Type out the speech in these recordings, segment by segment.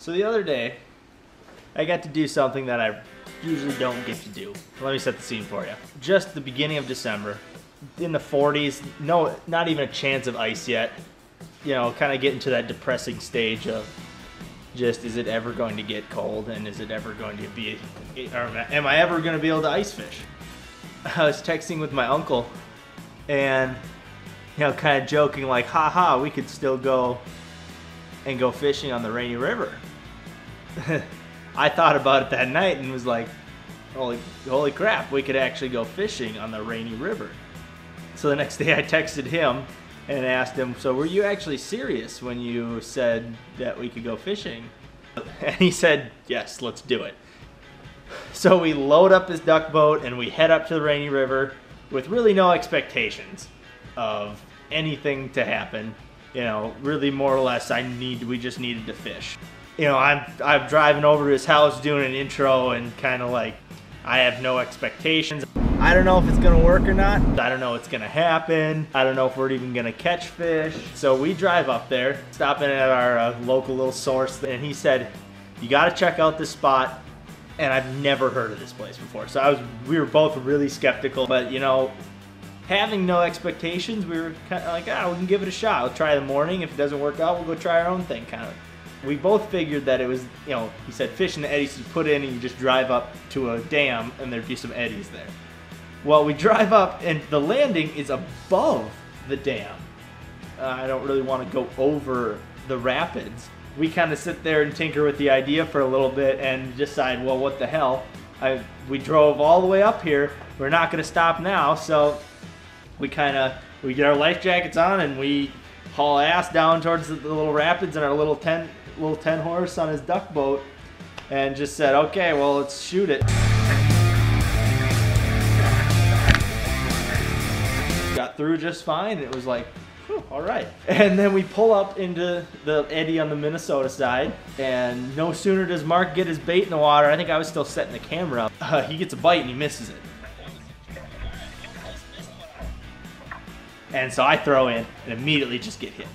So the other day, I got to do something that I usually don't get to do. Let me set the scene for you. Just the beginning of December, in the 40s, no, not even a chance of ice yet. You know, kind of getting to that depressing stage of just, is it ever going to get cold, and is it ever going to be, or am I ever going to be able to ice fish? I was texting with my uncle, and you know, kind of joking like, haha, we could still go and go fishing on the Rainy River. I thought about it that night and was like, holy crap, we could actually go fishing on the Rainy River. So the next day I texted him and asked him, so were you actually serious when you said that we could go fishing? And he said, yes, let's do it. So we load up his duck boat and we head up to the Rainy River with really no expectations of anything to happen. You know, really more or less we just needed to fish. You know, I'm driving over to his house doing an intro and kind of like, I have no expectations. I don't know if it's gonna work or not. I don't know what's gonna happen. I don't know if we're even gonna catch fish. So we drive up there, stopping at our local little source, and he said, you gotta check out this spot. And I've never heard of this place before. So we were both really skeptical, but you know, having no expectations, we were kind of like, we can give it a shot. We'll try in the morning. If it doesn't work out, we'll go try our own thing, kind of. We both figured that it was, you know, he said fish in the eddies you put in and you just drive up to a dam and there'd be some eddies there. Well, we drive up and the landing is above the dam. I don't really want to go over the rapids. We kind of sit there and tinker with the idea for a little bit and decide, well, what the hell? We drove all the way up here. We're not going to stop now, so we get our life jackets on and we haul ass down towards the little rapids in our little 10 horse on his duck boat, and just said, okay, well, let's shoot it. Got through just fine. It was like, whew, all right. And then we pull up into the eddy on the Minnesota side, and no sooner does Mark get his bait in the water, I think I was still setting the camera up, he gets a bite and he misses it. And so I throw in and immediately just get hit.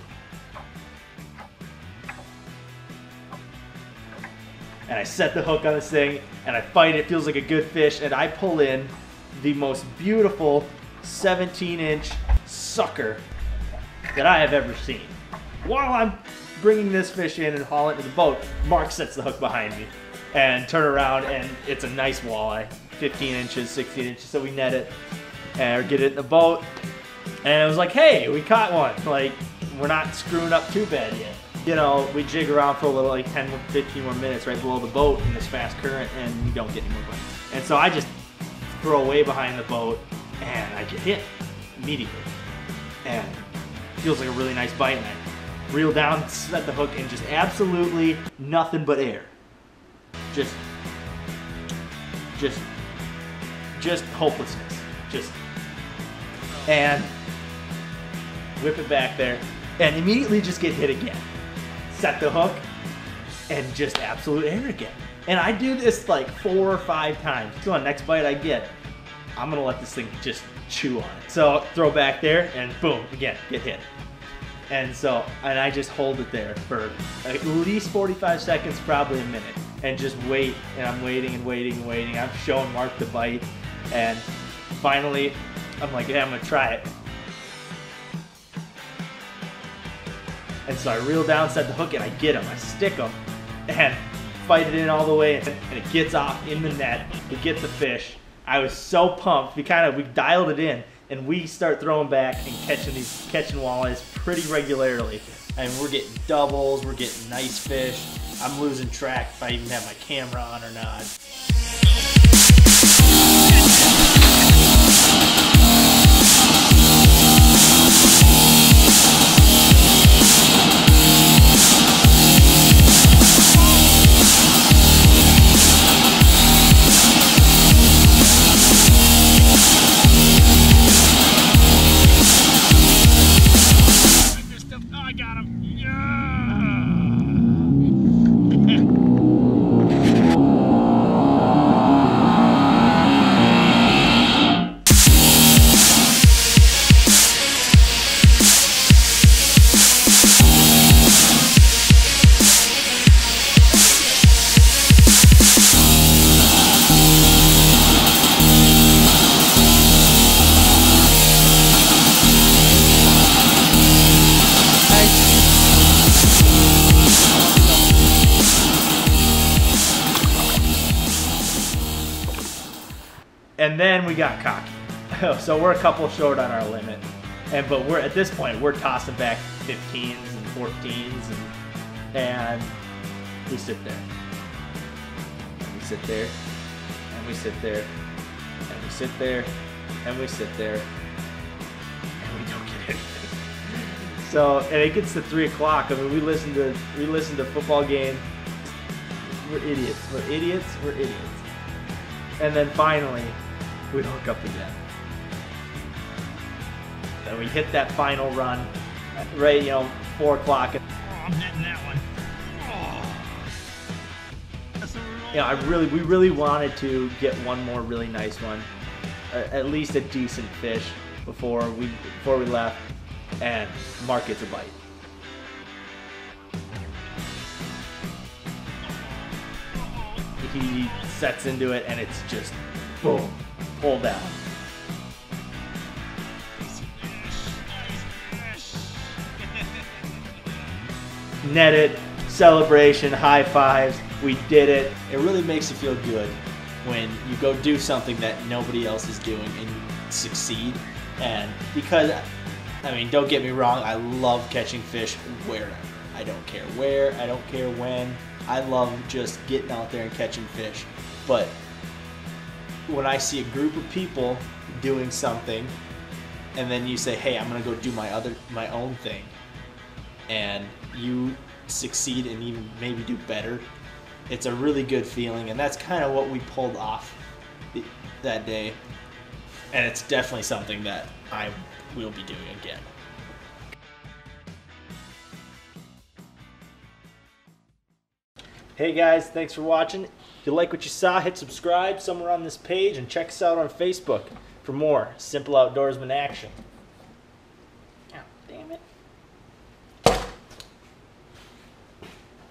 And I set the hook on this thing and I fight it, feels like a good fish, and I pull in the most beautiful 17-inch sucker that I have ever seen. While I'm bringing this fish in and hauling it to the boat, Mark sets the hook behind me and turn around, and it's a nice walleye, 15 inches, 16 inches, so we net it and get it in the boat. And it was like, hey, we caught one. Like, we're not screwing up too bad yet. You know, we jig around for a little, like 10, 15 more minutes right below the boat in this fast current, and we don't get any more bites. And so I just throw away behind the boat, and I get hit immediately. And it feels like a really nice bite, and I reel down, set the hook, and just absolutely nothing but air. Just hopelessness. And whip it back there, and immediately just get hit again. Set the hook, and just absolute air again. And I do this like 4 or 5 times. So on the next bite I get, I'm gonna let this thing just chew on it. So throw back there, and boom, again, get hit. And I just hold it there for at least 45 seconds, probably a minute, and just wait, and I'm waiting and waiting and waiting. I'm showing Mark the bite, and finally, I'm like, yeah, I'm gonna try it. And so I reel down, set the hook, and I get him. I stick him and fight it in all the way, and it gets off in the net. We get the fish. I was so pumped. We dialed it in, and we start throwing back and catching walleyes pretty regularly. And we're getting doubles, we're getting nice fish. I'm losing track if I even have my camera on or not. And then we got cocky. So we're a couple short on our limit. But we're at this point, we're tossing back 15s and 14s, and we sit there. And we sit there, and we sit there, and we sit there, and we sit there, and we don't get anything. So, and it gets to 3 o'clock. I mean, we listen to football game. We're idiots. We're idiots. We're idiots. And then finally, we hook up again. And we hit that final run, right? 4 o'clock. Oh, I'm getting that one. Oh. We really wanted to get one more really nice one, at least a decent fish before we left, and Mark gets a bite. He sets into it, and it's just boom, pull down. Netted, celebration, high fives, we did it. It really makes you feel good when you go do something that nobody else is doing and you succeed. And because, I mean, don't get me wrong, I love catching fish wherever. I don't care where, I don't care when. I love just getting out there and catching fish. But when I see a group of people doing something, and then you say, hey, I'm gonna go do my own thing, and you succeed and even maybe do better, it's a really good feeling. And that's kind of what we pulled off that day. And it's definitely something that I will be doing again. Hey guys, thanks for watching. If you like what you saw, hit subscribe somewhere on this page, and check us out on Facebook for more Simple Outdoorsman action.